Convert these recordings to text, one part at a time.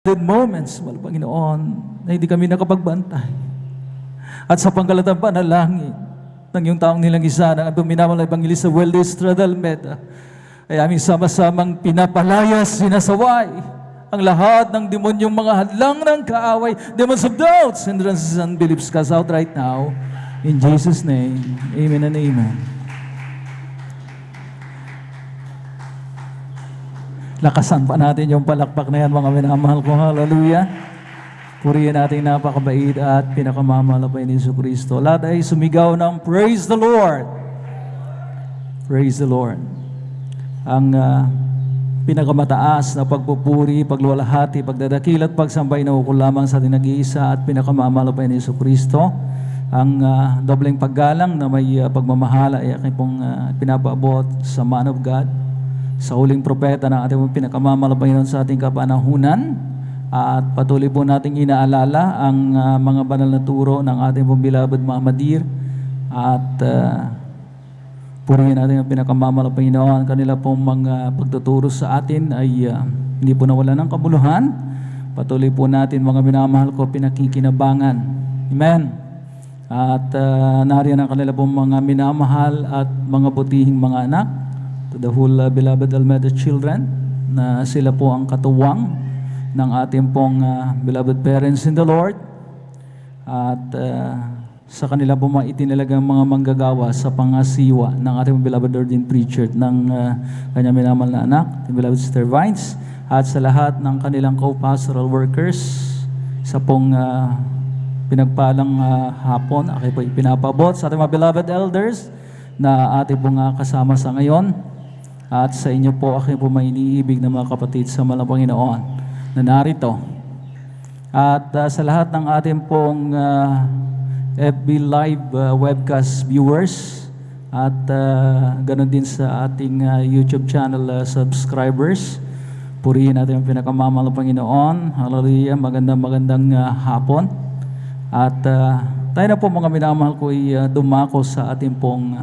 moments, mahal Panginoon, na hindi kami nakapagbantay. At sa pangkalatang panalangin ng iyong taong nilang isa ng atong minamahal na Evangelista Weldes Stradalmeda, ay aming sama-samang pinapalayas, sinasaway ang lahat ng demonyong mga hadlang ng kaaway, demons of doubts, hindrances, and beliefs cast out right now. In Jesus' name, amen and amen. Lakasan pa natin yung palakpak na yan, mga minamahal ko. Hallelujah. Purihin natin napakabait at pinakamamahal na ni Jesu Cristo. Lahat ay sumigaw ng praise the Lord. Praise the Lord. Ang pinakamataas na pagpupuri, pagluwalhati, pagdadakil at pagsambay na ukol lamang sa ating nag-iisa at pinakamamahal na ni Jesu Cristo. Ang dobleng paggalang na may pagmamahala ay aking pong pinapaabot sa man of God, sa huling propeta ng ating pinakamamalabayan sa ating kapanahunan, at patuloy po nating inaalala ang mga banal na turo ng ating pong beloved Mama Dear, at purihin natin ang pinakamamalabayan ang kanila pong mga pagtuturo sa atin ay hindi po nawala ng kabuluhan. Patuloy po natin, mga minamahal ko, pinakikinabangan. Amen. At nariyan ang kanila pong mga minamahal at mga butihing mga anak, to the whole beloved Almeda children, na sila po ang katuwang ng ating pong beloved parents in the Lord, at sa kanila po mga itinalagang mga manggagawa sa pangasiwa ng ating beloved ordained preacher ng kanyang minamahal na anak, the beloved Sister Vines, at sa lahat ng kanilang co-pastoral workers sa pong pinagpalang hapon. Ako po ipinapabot sa ating mga beloved elders na ating pong kasama sa ngayon. At sa inyo po, aking po may iniibig na mga kapatid sa malang Panginoon na narito. At sa lahat ng ating pong FB Live webcast viewers, at ganoon din sa ating YouTube channel subscribers, purihin natin ang pinakamamahal ng Panginoon. Hallelujah, magandang hapon. At tayo na po, mga minamahal ko, dumako sa ating pong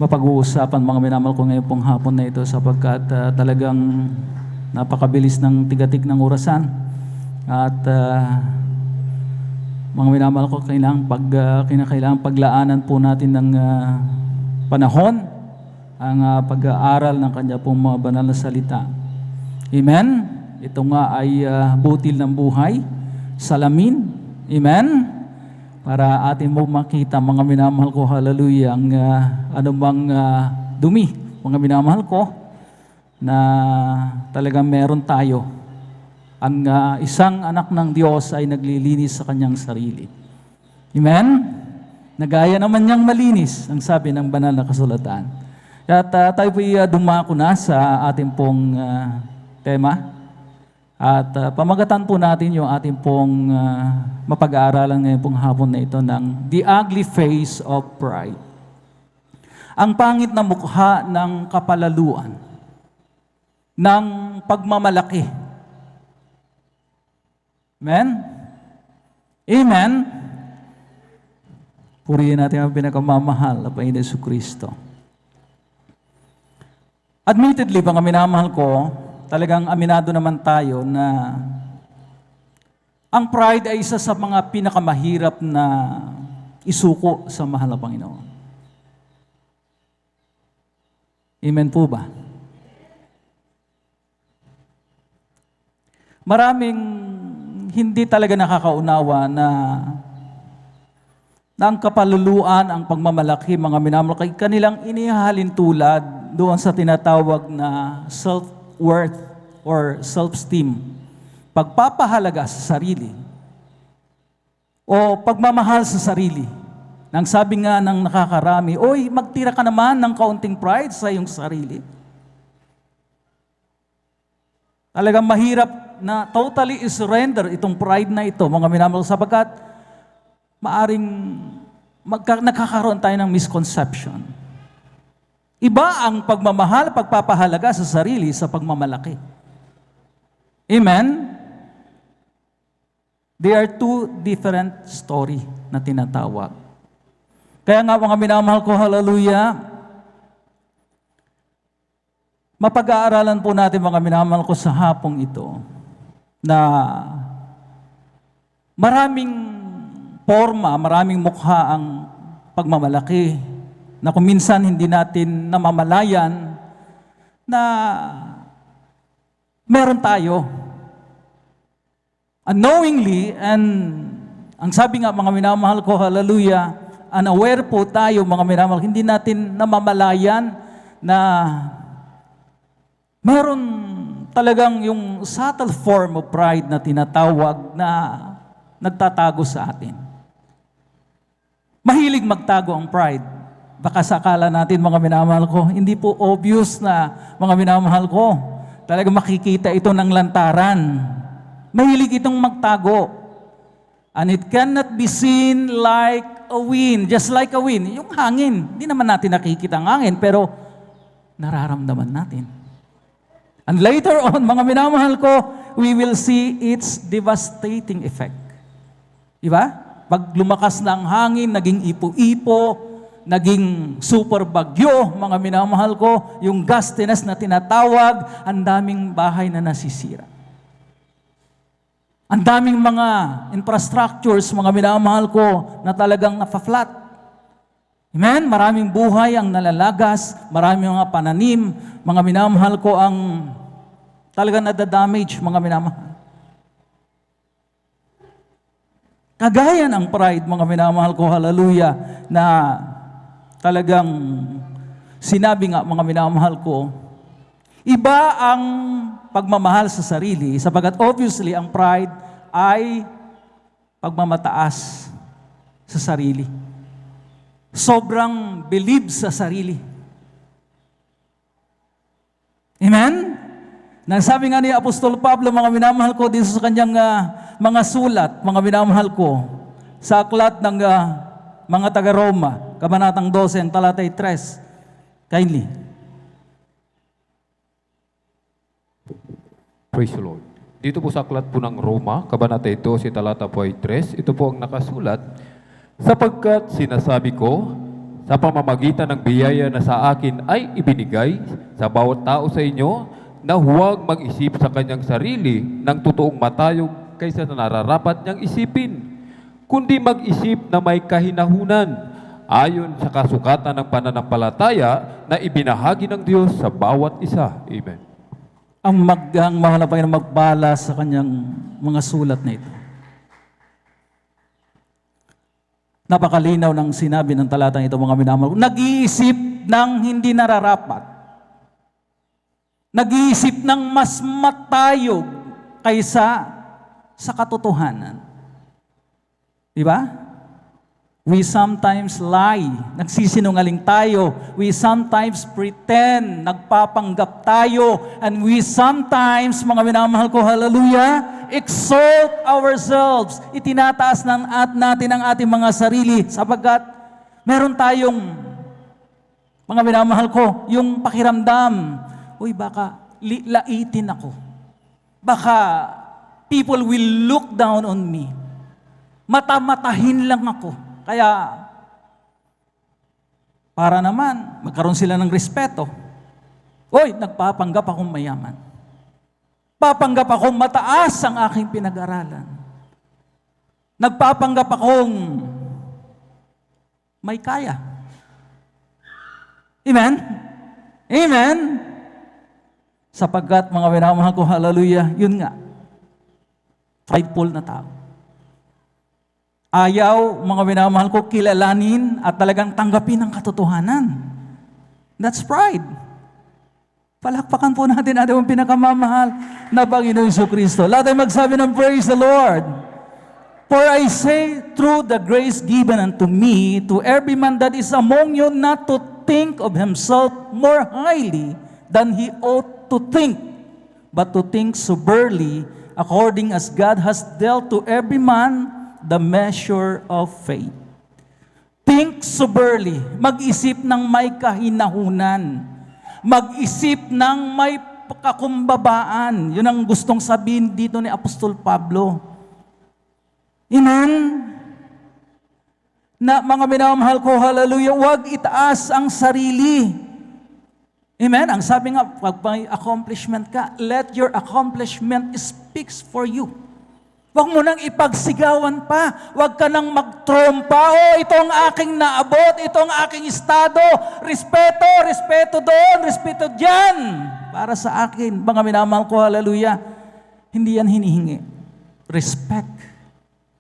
mapag-uusapan, mga minamahal ko, ngayon pong hapon na ito, sapagkat talagang napakabilis ng tigatik ng orasan. At mga minamahal ko, kinakailangan paglaanan po natin ng panahon ang pag-aaral ng kanya pong mga banal na salita. Amen? Ito nga ay butil ng buhay, salamin. Amen? Para atin mo makita, mga minamahal ko, hallelujah, ang anumang dumi, mga minamahal ko, na talagang meron tayo. Ang isang anak ng Diyos ay naglilinis sa kanyang sarili. Amen? Nagaya naman niyang malinis, ang sabi ng banal na kasulatan. At tayo po dumako na sa ating pong tema. At pamagatan po natin yung ating pong mapag-aaralan ngayon pong hapon na ito ng The Ugly Face of Pride. Ang pangit na mukha ng kapalaluan, ng pagmamalaki. Amen? Amen? Purihin natin ang pinakamamahal na Panginoon Jesu Cristo. Admittedly, mga minamahal ko, talagang aminado naman tayo na ang pride ay isa sa mga pinakamahirap na isuko sa mahal na Panginoon. Amen po ba? Maraming hindi talaga nakakaunawa na ang kapaluluan, ang pagmamalaki, mga minamahal, kanilang inihalin tulad doon sa tinatawag na self-worth or self-esteem, pagpapahalaga sa sarili, o pagmamahal sa sarili. Nang sabi nga ng nakakarami, oy, magtira ka naman ng kaunting pride sa iyong sarili. Talagang mahirap na totally surrender itong pride na ito, mga minamahal, sapagkat maaring nakakaroon tayo ng misconception. Iba ang pagmamahal, pagpapahalaga sa sarili sa pagmamalaki. Amen? They are two different story na tinatawag. Kaya nga, mga minamahal ko, hallelujah, mapag-aaralan po natin, mga minamahal ko, sa hapong ito, na maraming forma, maraming mukha ang pagmamalaki na kung minsan hindi natin namamalayan na meron tayo. Unknowingly, and ang sabi nga mga minamahal ko, hallelujah, unaware po tayo mga minamahal, hindi natin namamalayan na meron talagang yung subtle form of pride na tinatawag na nagtatago sa atin. Mahilig magtago ang pride. Baka sakala natin mga minamahal ko, hindi po obvious na mga minamahal ko. Talagang makikita ito ng lantaran. Mahilig itong magtago. And it cannot be seen like a wind. Just like a wind. Yung hangin. Hindi naman natin nakikita ang hangin, pero nararamdaman natin. And later on, mga minamahal ko, we will see its devastating effect. Diba? Pag lumakas na ang hangin, naging ipo-ipo, naging super bagyo, mga minamahal ko, yung gustiness na tinatawag, ang daming bahay na nasisira. Ang daming mga infrastructures, mga minamahal ko, na talagang nafa-flat. Amen? Maraming buhay ang nalalagas, maraming mga pananim, mga minamahal ko ang talagang nadadamage, mga minamahal. Kagaya ng pride, mga minamahal ko, hallelujah, na talagang sinabi nga, mga minamahal ko, iba ang pagmamahal sa sarili, sapagkat obviously ang pride ay pagmamataas sa sarili. Sobrang believe sa sarili. Amen? Nasabi nga ni Apostol Pablo, mga minamahal ko, dito sa kanyang mga sulat, mga minamahal ko, sa aklat ng mga taga-Roma, Kabanatang 12, talatay 3. Kindly. Praise the Lord. Dito po sa aklat po ng Roma, Kabanatang 12, talata po ay 3, ito po ang nakasulat, sapagkat sinasabi ko, sa pamamagitan ng biyaya na sa akin ay ibinigay sa bawat tao sa inyo, na huwag mag-isip sa kanyang sarili ng totoong matayog kaysa na nararapat niyang isipin, kundi mag-isip na may kahinahunan ayon sa kasukatan ng pananampalataya na ibinahagi ng Diyos sa bawat isa. Amen. Ang mahal na Panginoon magbala sa kanyang mga sulat na ito. Napakalinaw ng sinabi ng talatang ito, mga minamahal ko. Nag-iisip ng hindi nararapat. Nag-iisip ng mas matayog kaysa sa katotohanan. Diba? We sometimes lie. Nagsisinungaling tayo. We sometimes pretend. Nagpapanggap tayo. And we sometimes, mga minamahal ko, hallelujah, exalt ourselves. Itinataas natin ang ating mga sarili sapagkat meron tayong, mga minamahal ko, yung pakiramdam, uy, baka laitin ako. Baka people will look down on me. Mata-matahin lang ako. Kaya, para naman, magkaroon sila ng respeto. Uy, nagpapanggap akong mayaman. Papanggap akong mataas ang aking pinag-aralan. Nagpapanggap akong may kaya. Amen? Amen? Sapagkat, mga minamahal ko, hallelujah, yun nga, prideful na tao. Ayaw, mga minamahal ko, kilalanin at talagang tanggapin ang katotohanan. That's pride. Palakpakan po natin ating pinakamamahal na Panginoon Jesucristo. Lahat ay magsabi ng praise the Lord. For I say, through the grace given unto me, to every man that is among you, not to think of himself more highly than he ought to think, but to think soberly, according as God has dealt to every man the measure of faith. Think soberly. Mag-isip ng may kahinahunan. Mag-isip ng may kakumbabaan. Yun ang gustong sabihin dito ni Apostol Pablo. Amen? Na mga minamahal ko, hallelujah, huwag itaas ang sarili. Amen? Ang sabi nga, pag may accomplishment ka, let your accomplishment speaks for you. Huwag mo nang ipagsigawan pa. Huwag ka nang magtrompa. Ito ang aking naabot. Ito ang aking estado. Respeto, respeto doon, respeto dyan. Para sa akin, mga minamahal ko, hallelujah. Hindi yan hinihingi. Respect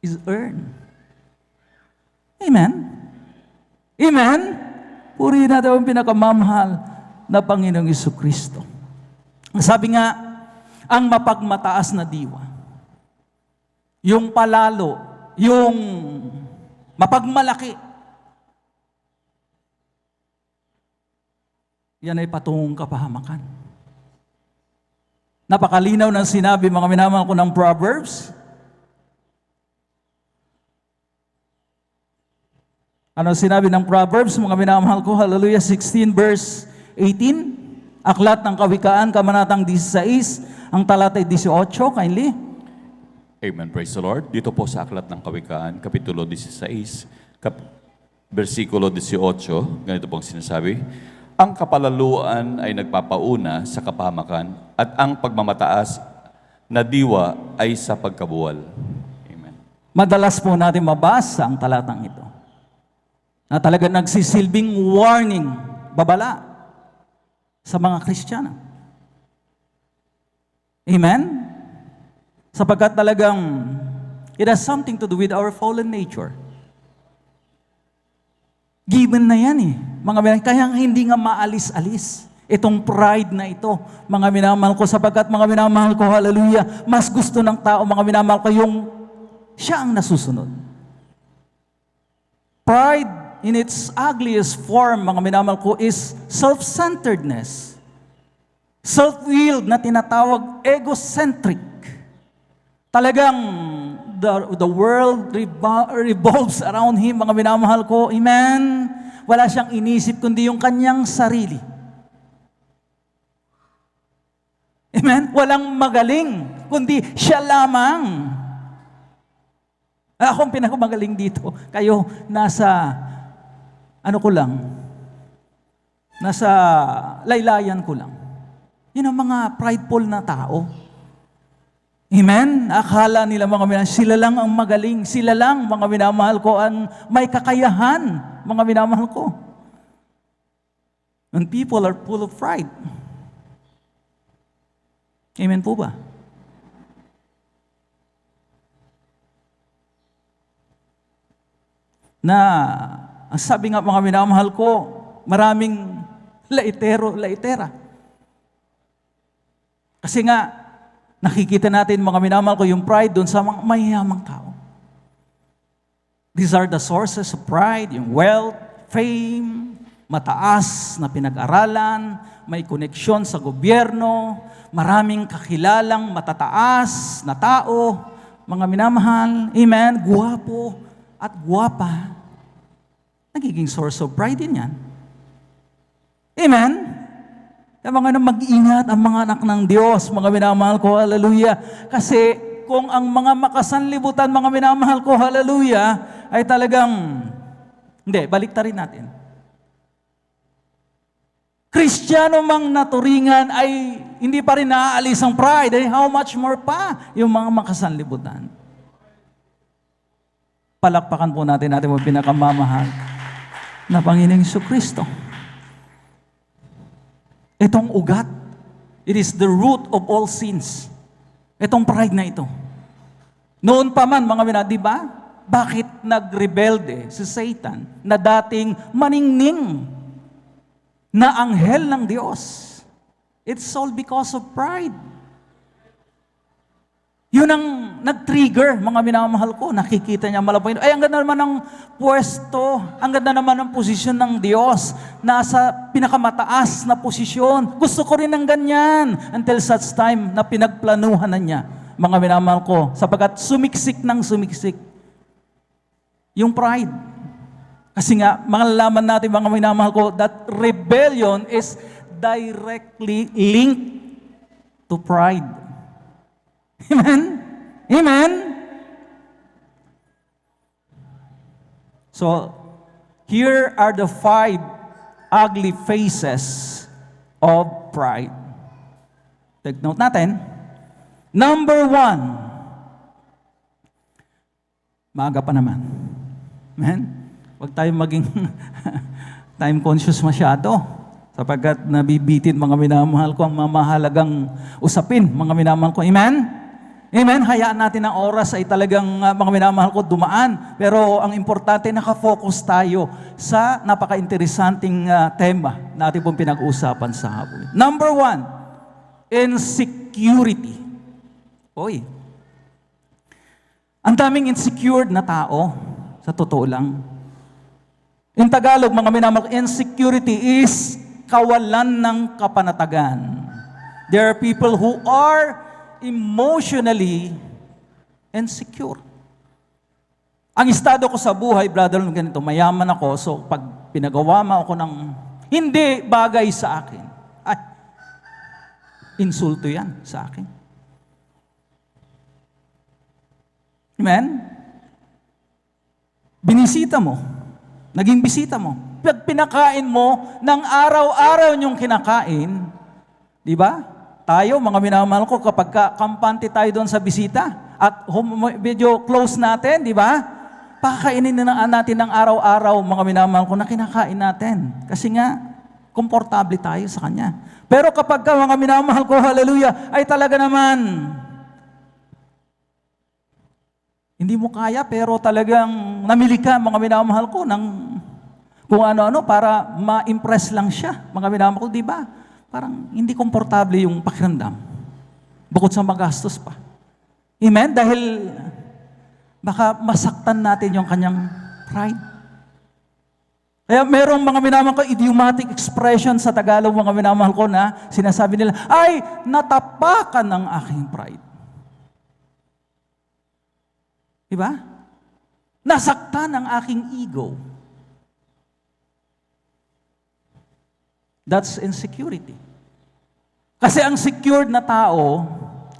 is earned. Amen? Amen? Purihin natin ang pinakamamahal na Panginoong Jesucristo. Sabi nga, ang mapagmataas na diwa, yung palalo, yung mapagmalaki, yan ay patungong kapahamakan. Napakalinaw ng sinabi, mga minamahal ko, ng Proverbs. Ano sinabi ng Proverbs, mga minamahal ko? Hallelujah, 16 verse 18. Aklat ng Kawikaan, Kabanatang 16, ang talatay 18, kindly. Amen. Praise the Lord. Dito po sa Aklat ng Kawikaan, Kapitulo 16, versikulo 18, ganito pong sinasabi, ang kapalaluan ay nagpapauna sa kapahamakan at ang pagmamataas na diwa ay sa pagkabuwal. Amen. Madalas po natin mabasa ang talatang ito na talaga nagsisilbing warning, babala sa mga Kristiyano. Amen? Sapagkat talagang it has something to do with our fallen nature. Given na yan mga minamahal, kaya hindi nga maalis-alis itong pride na ito, mga minamahal ko, sapagkat mga minamahal ko, hallelujah, mas gusto ng tao, mga minamahal ko, yung siya ang nasusunod. Pride in its ugliest form, mga minamahal ko, is self-centeredness. Self-willed na tinatawag egocentric. Talagang the world revolves around him, mga minamahal ko. Amen? Wala siyang inisip kundi yung kanyang sarili. Amen? Walang magaling kundi siya lamang. Akong pinakamagaling dito. Kayo nasa, nasa laylayan ko lang. Yun ang mga prideful na tao. Amen? Akala nila, mga minamahal, sila lang ang magaling. Sila lang, mga minamahal ko, ang may kakayahan, mga minamahal ko. And people are full of pride. Amen po ba? Na, ang sabi nga, mga minamahal ko, maraming laitera. Kasi nga, nakikita natin, mga minamahal ko, yung pride doon sa mga mayayamang tao. These are the sources of pride, yung wealth, fame, mataas na pinag-aralan, may koneksyon sa gobyerno, maraming kakilalang matataas na tao, mga minamahal, amen, guwapo at guwapa. Nagiging source of pride din yan. Amen? Kaya mga mag-ingat ang mga anak ng Diyos, mga minamahal ko, hallelujah. Kasi kung ang mga makasanlibutan, mga minamahal ko, hallelujah, ay talagang, hindi, baliktarin natin. Kristiyano mang naturingan ay hindi pa rin naaalis ang pride, how much more pa yung mga makasanlibutan. Palakpakan po natin ang pinakamamahal na Panginoong Jesucristo. Itong ugat, it is the root of all sins. Itong pride na ito. Noon pa man, mga minamahal, di ba? Bakit nagrebelde si Satan na dating maningning na anghel ng Diyos? It's all because of pride. Yun ang nag-trigger, mga minamahal ko. Nakikita niya malapay. Ay, ang ganda naman ng pwesto, ang ganda naman ng posisyon ng Diyos. Nasa pinakamataas na posisyon. Gusto ko rin ng ganyan. Until such time na pinagplanuhan na niya, mga minamahal ko, sapagkat sumiksik ng sumiksik. Yung pride. Kasi nga, malalaman natin, mga minamahal ko, that rebellion is directly linked to pride. Amen? Amen? So, here are the 5 ugly faces of pride. Take note natin. Number one, maaga pa naman. Amen? Huwag tayong maging time conscious masyado. Sapagkat nabibitin mga minamahal ko ang mamahalagang usapin, mga minamahal ko. Amen? Amen? Hayaan natin ang oras ay talagang mga minamahal ko dumaan. Pero ang importante, nakafocus tayo sa napaka-interesanting tema na ating pong pinag-uusapan sa hapon. Number one, insecurity. Oy, ang daming insecure na tao, sa totoo lang. In Tagalog, mga minamahal, insecurity is kawalan ng kapanatagan. There are people who are emotionally insecure. Ang estado ko sa buhay, brother, ganito, mayaman ako, so pag pinagawa mo ako ng hindi bagay sa akin, ay, insulto yan sa akin. Amen? Binisita mo. Naging bisita mo. Pag pinakain mo ng araw-araw niyong kinakain, di ba? Tayo, mga minamahal ko, kapag kampante tayo doon sa bisita, at medyo close natin, di ba? Pakainin na natin ng araw-araw, mga minamahal ko, na kinakain natin. Kasi nga, komportable tayo sa Kanya. Pero kapag mga minamahal ko, hallelujah, ay talaga naman, hindi mo kaya, pero talagang namili ka, mga minamahal ko, ng kung ano-ano para ma-impress lang siya. Mga minamahal ko, di ba? Parang hindi komportable yung pakiramdam. Bukod sa magastos pa. Amen? Dahil baka masaktan natin yung kanyang pride. Kaya merong mga minamahal ko, idiomatic expression sa Tagalog, mga minamahal ko, na sinasabi nila, ay, natapakan ng aking pride. Diba? Nasaktan ang aking ego. That's insecurity. Kasi ang secured na tao,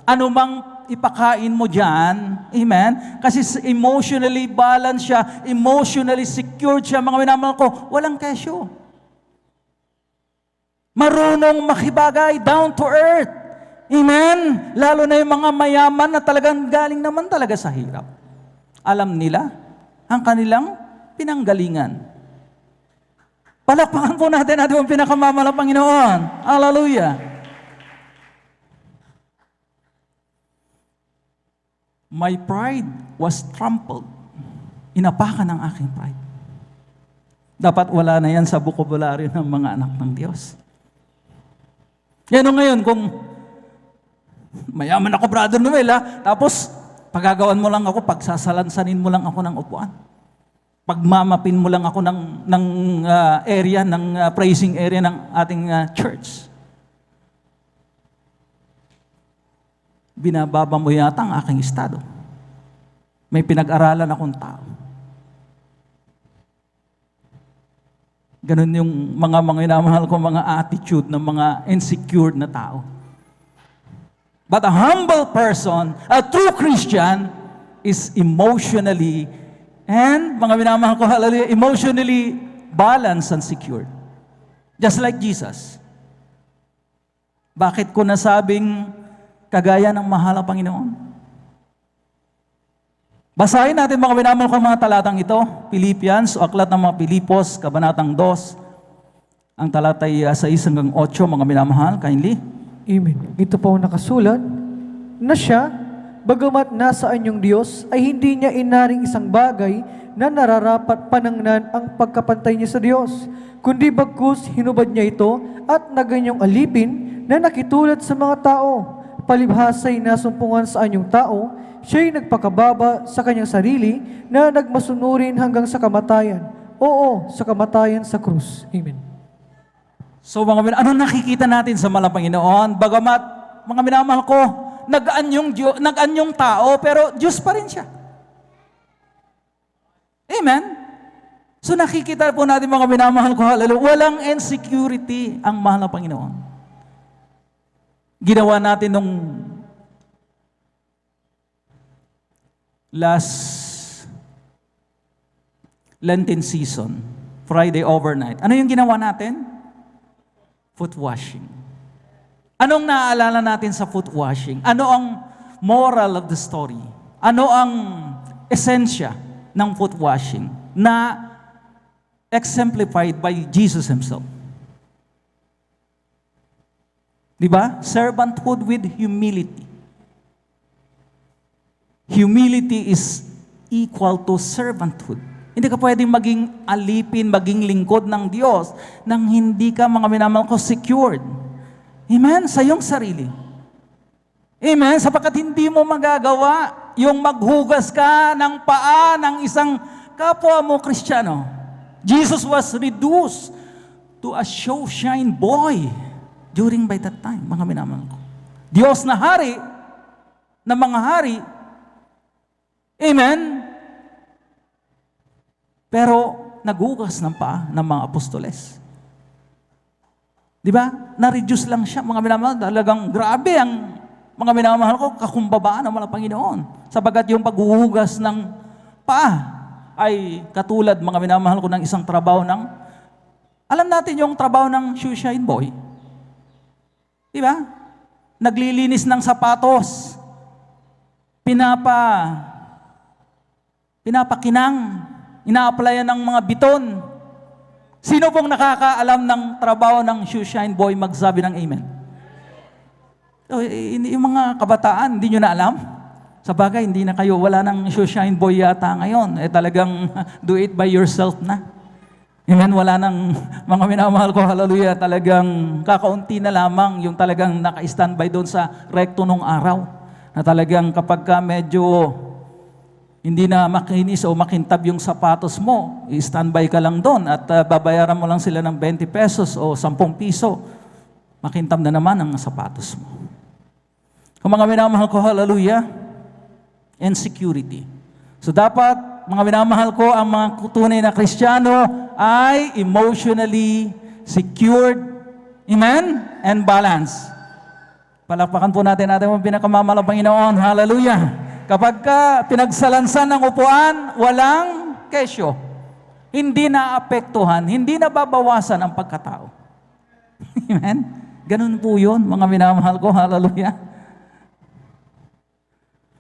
anumang ipakain mo dyan, amen? Kasi emotionally balanced siya, emotionally secured siya, mga minamahal ko, walang kesyo. Marunong makibagay, down to earth. Amen? Lalo na yung mga mayaman na talagang galing naman talaga sa hirap. Alam nila ang kanilang pinanggalingan. Palakpakan po natin ang pinakamamahal ng Panginoon. Hallelujah. My pride was trampled. Inapakan ang aking pride. Dapat wala na yan sa bokabularyo ng mga anak ng Diyos. Yan o ngayon, kung mayaman ako, Brother Noel, tapos pagagawan mo lang ako, pagsasalansanin mo lang ako ng upuan. Pagmamapin mo lang ako ng area, ng praising area ng ating church. Binababa mo yata ang aking estado. May pinag-aralan akong tao. Ganun yung mga minamahal ko, mga attitude ng mga insecure na tao. But a humble person, a true Christian, is emotionally, and mga minamahal ko, hallelujah, emotionally balanced and secured. Just like Jesus. Bakit ko nasabing kagaya ng mahal ng Panginoon? Basahin natin mga minamahal ko mga talatang ito, Philippians, o aklat ng mga Pilipos, kabanatang 2, ang talatay 6 hanggang 8, mga minamahal, kindly. Amen. Ito po nakasulat na siya, bagamat nasa anyong Diyos, ay hindi niya inaring isang bagay na nararapat panangnan ang pagkapantay niya sa Diyos, kundi bagkus hinubad niya ito at naganyang alipin na nakitulad sa mga tao. Palibhasa'y nasumpungan sa anyong tao, siya'y nagpakababa sa kanyang sarili na nagmasunurin hanggang sa kamatayan. Oo, sa kamatayan sa krus. Amen. So mga ano nakikita natin sa mahal na Panginoon? Bagamat, mga minamahal ko, nag-anyong tao, pero Diyos pa rin siya. Amen? So nakikita po natin mga minamahal ko, hallelujah, walang insecurity ang mahal na Panginoon. Ginawa natin nung last Lenten season, Friday overnight. Ano yung ginawa natin? Foot washing. Anong naaalala natin sa foot washing? Ano ang moral of the story? Ano ang esensya ng foot washing na exemplified by Jesus Himself? Di ba? Servanthood with humility. Humility is equal to servanthood. Hindi ka pwedeng maging alipin, maging lingkod ng Diyos nang hindi ka, mga minamahal ko, secured. Amen? Sa iyong sarili. Amen? Sapagkat hindi mo magagawa yung maghugas ka ng paa ng isang kapwa mo Kristiyano. Jesus was reduced to a showshine boy during by that time, mga minamahal ko. Diyos na hari, na mga hari, amen? Pero naghugas ng paa ng mga apostoles. Di ba? Na-reduce lang siya, mga minamahal. Talagang grabe ang mga minamahal ko, kakumbabaan ng mga Panginoon. Sabagat yung paghuhugas ng paa ay katulad, mga minamahal ko, ng isang trabaho ng, alam natin yung trabaho ng shoe shine boy. Di ba? Naglilinis ng sapatos. Pinapakinang. Ina-applyan ng mga biton. Sino pong nakakaalam ng trabaho ng shoe shine boy magsabi ng amen? So, yung mga kabataan, hindi nyo na alam? Sa bagay, hindi na kayo, wala ng shoe shine boy yata ngayon. Talagang do it by yourself na. Amen, wala nang, mga minamahal ko, hallelujah, talagang kakaunti na lamang yung talagang naka-standby doon sa rekto nung araw. Na talagang kapag ka medyo hindi na makinis o makintab yung sapatos mo, i-standby ka lang doon at babayaran mo lang sila ng 20 pesos o 10 piso. Makintab na naman ang sapatos mo. Kung mga minamahal ko, hallelujah, and security. So dapat, mga minamahal ko, ang mga tunay na Kristiyano ay emotionally secured, amen, and balanced. Palakpakan po natin ang pinakamamahal ng Panginoon, hallelujah. Kapag ka pinagsalansan ng upuan, walang kesyo. Hindi naapektuhan, hindi nababawasan ang pagkatao. Amen? Ganun po yun, mga minamahal ko, hallelujah.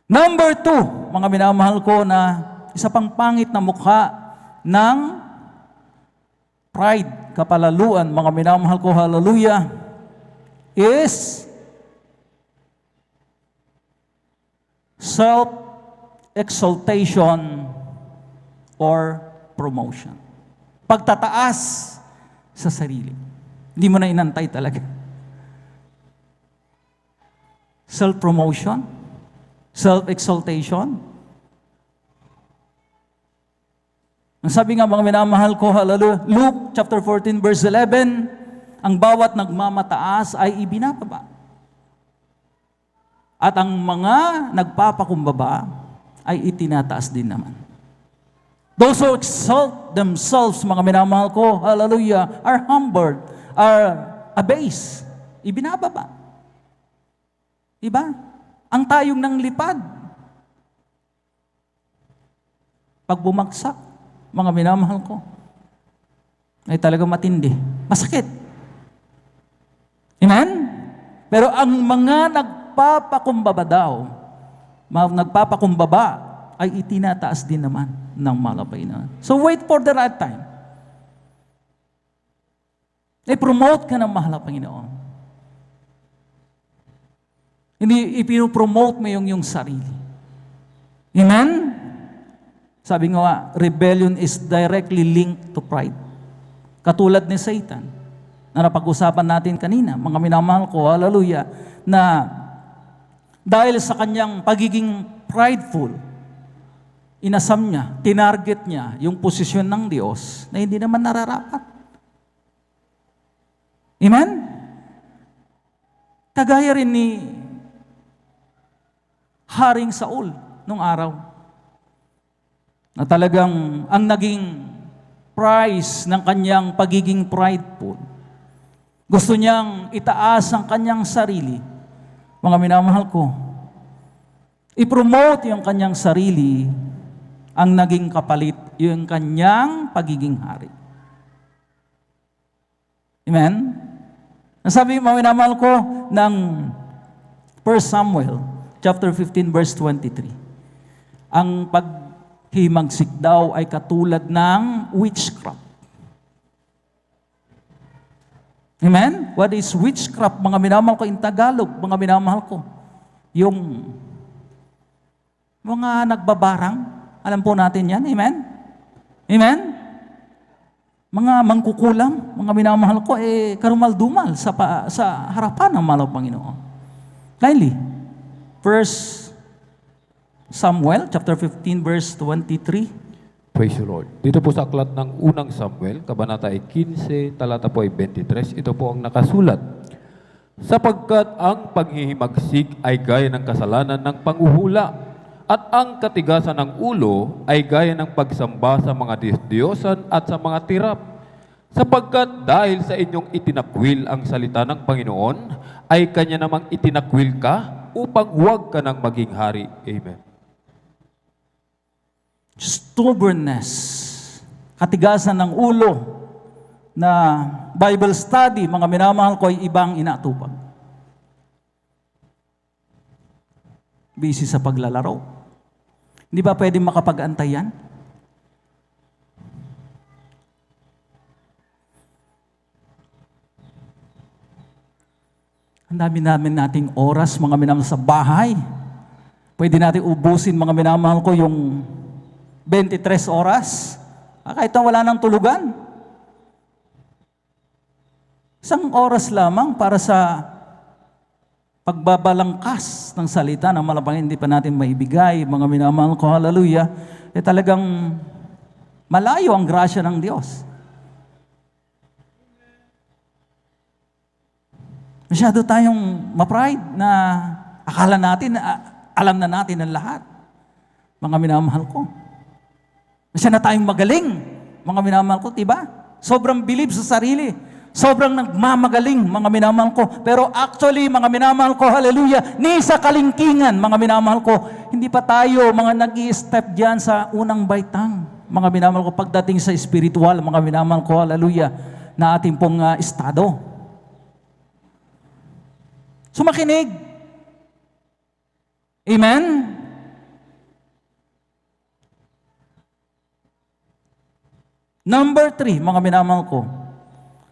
Number 2, mga minamahal ko, na isa pang pangit na mukha ng pride, kapalaluan, mga minamahal ko, hallelujah, is self-exaltation or promotion. Pagtataas sa sarili. Hindi mo na inantay talaga. Self-promotion, self-exaltation. Ang sabi nga, mga minamahal ko, hallelujah, Luke chapter 14 verse 11, ang bawat nagmamataas ay ibinababa. At ang mga nagpapakumbaba ay itinataas din naman. Those who exalt themselves, mga minamahal ko, hallelujah, are humbled, are abased. Ibinababa. Diba? Ang tayong ng lipad. Pag bumagsak, mga minamahal ko, ay talagang matindi. Masakit. Amen? Pero ang mga nagpapakumbaba daw, nagpapakumbaba, ay itinataas din naman ng malapay na. So wait for the right time. I-promote ka ng mahal na Panginoon. Hindi ipipromote mo yung sarili. Amen? Sabi nga, rebellion is directly linked to pride. Katulad ni Satan, na napag-usapan natin kanina, mga minamahal ko, hallelujah, na dahil sa kanyang pagiging prideful, inasam niya, tinarget niya yung posisyon ng Diyos na hindi naman nararapat. Amen? Kagaya rin ni Haring Saul nung araw, na talagang ang naging price ng kanyang pagiging prideful. Gusto niyang itaas ang kanyang sarili. Mga minamahal ko, i-promote yung kanyang sarili, ang naging kapalit, yung kanyang pagiging hari. Amen? Nasabi, mga minamahal ko, ng 1 Samuel, chapter 15, verse 23. Ang paghimagsik daw ay katulad ng witchcraft. Amen? What is witchcraft? Mga minamahal ko in Tagalog, mga minamahal ko. Yung mga nagbabarang, alam po natin yan. Amen? Amen? Mga mangkukulam, mga minamahal ko, karumal-dumal sa harapan ng malaw Panginoon. Kindly, 1 Samuel, chapter 15, verse 23. Praise the Lord. Dito po sa aklat ng unang Samuel, kabanata ay 15, talata po ay 23, ito po ang nakasulat. Sapagkat ang paghihimagsik ay gaya ng kasalanan ng panghuhula, at ang katigasan ng ulo ay gaya ng pagsamba sa mga Diyos-Diyosan at sa mga tirap. Sapagkat dahil sa inyong itinakwil ang salita ng Panginoon, ay Kanya namang itinakwil ka upang huwag ka nang maging hari. Amen. Stubbornness, katigasan ng ulo na Bible study, mga minamahal ko, ay ibang inaatupag. Busy sa paglalaro. Hindi ba pwedeng makapag-antay yan? Ang dami namin nating oras, mga minamahal, sa bahay. Pwede natin ubusin, mga minamahal ko, yung 23 oras. Kahit na wala nang tulugan. Isang oras lamang para sa pagbabalangkas ng salita ng malapang hindi pa natin maibigay, mga minamahal ko, hallelujah, talagang malayo ang grasya ng Diyos. Masyado tayong ma-pride na akala natin, alam na natin ang lahat. Mga minamahal ko. Masyado na tayong magaling, mga minamahal ko, diba? Sobrang bilib sa sarili. Sobrang nagmamagaling, mga minamahal ko. Pero actually, mga minamahal ko, hallelujah, ni sa kalingkingan, mga minamahal ko, hindi pa tayo mga nag-i-step dyan sa unang baitang. Mga minamahal ko, pagdating sa spiritual, mga minamahal ko, hallelujah, na ating pong estado. Sumakinig. Amen? Number 3, mga minamahal ko,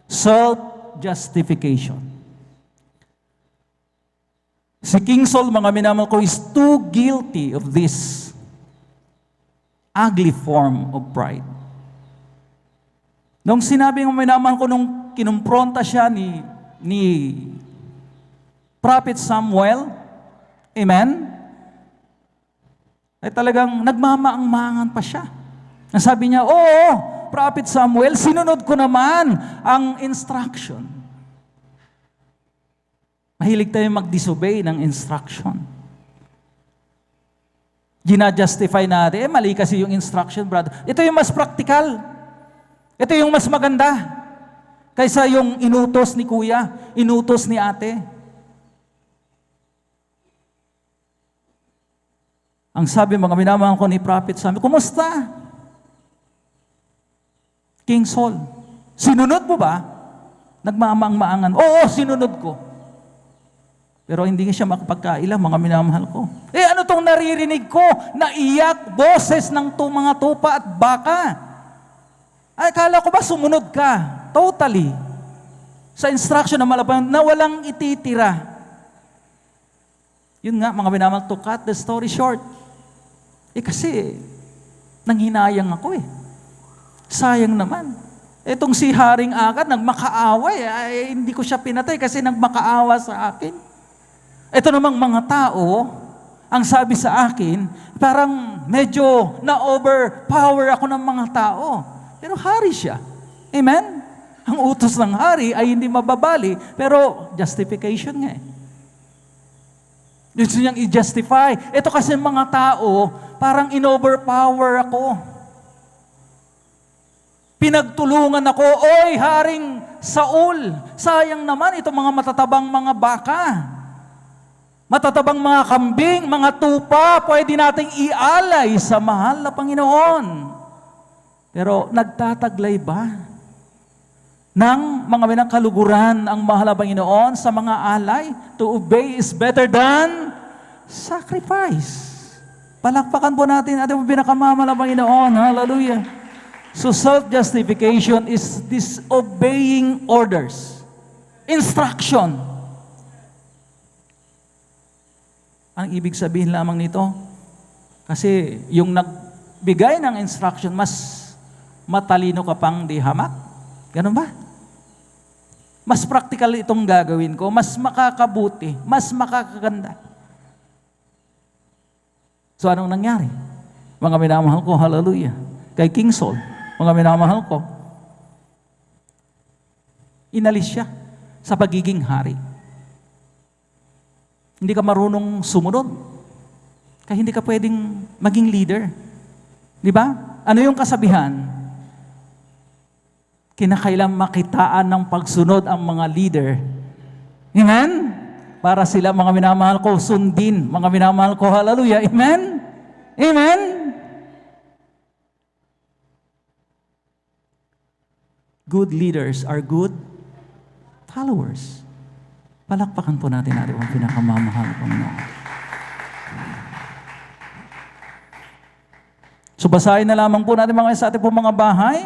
self-justification. Si King Saul, mga minamahal ko, is too guilty of this ugly form of pride. Nung sinabi ng minamahal ko, nung kinumpronta siya ni Prophet Samuel, amen, ay talagang nagmamaang-maangan pa siya. Nasabi niya, oo, Prophet Samuel, sinunod ko naman ang instruction. Mahilig tayo mag-disobey ng instruction. Gina-justify natin, mali kasi yung instruction, brother. Ito yung mas practical. Ito yung mas maganda. Kaysa yung inutos ni kuya, inutos ni ate. Ang sabi, mga minamahal ko ni Prophet Samuel, kumusta? King Saul, sinunod mo ba? Nagmamaang-maangan. Oo, sinunod ko. Pero hindi siya makapagkaila, mga minamahal ko. Ano tong naririnig ko? Naiyak, boses ng mga tupa at baka. Ay, kala ko ba sumunod ka? Totally. Sa instruction ng malapang na walang ititira. Yun nga, mga minamahal, to cut the story short. Kasi, nanghinayang ako Sayang naman. Itong si Haring Agad, nagmakaaway. Hindi ko siya pinatay kasi nagmakaawa sa akin. Ito namang mga tao, ang sabi sa akin, parang medyo na-overpower ako ng mga tao. Pero hari siya. Amen? Ang utos ng hari ay hindi mababali, pero justification nga Gusto niyang i-justify. Ito kasi mga tao, parang in-overpower ako. Pinagtulungan ako, oy, Haring Saul, sayang naman itong mga matatabang mga baka. Matatabang mga kambing, mga tupa, pwede nating ialay sa mahal na Panginoon. Pero nagtataglay ba ng mga minangkaluguran ang mahal na Panginoon sa mga alay? To obey is better than Sacrifice. Palakpakan po natin ating pinakamamahal na Panginoon. Hallelujah. So self-justification is disobeying orders. Instruction. Ang ibig sabihin lamang nito, kasi yung nagbigay ng instruction, mas matalino ka pang di hamak. Ganun ba? Mas practical itong gagawin ko, mas makakabuti, mas makakaganda. So anong nangyari? Mga minamahal ko, hallelujah. Kay King Saul, mga minamahal ko, inalis siya sa pagiging hari. Hindi ka marunong sumunod. Kaya hindi ka pwedeng maging leader. Di ba? Ano yung kasabihan? Kinakailang makitaan ng pagsunod ang mga leader. Amen? Para sila, mga minamahal ko, sundin. Mga minamahal ko, hallelujah. Amen? Amen? Good leaders are good followers. Palakpakan po natin ang pinakamamahal ng Panginoon. So basahin na lamang po natin mga sa ating po mga bahay.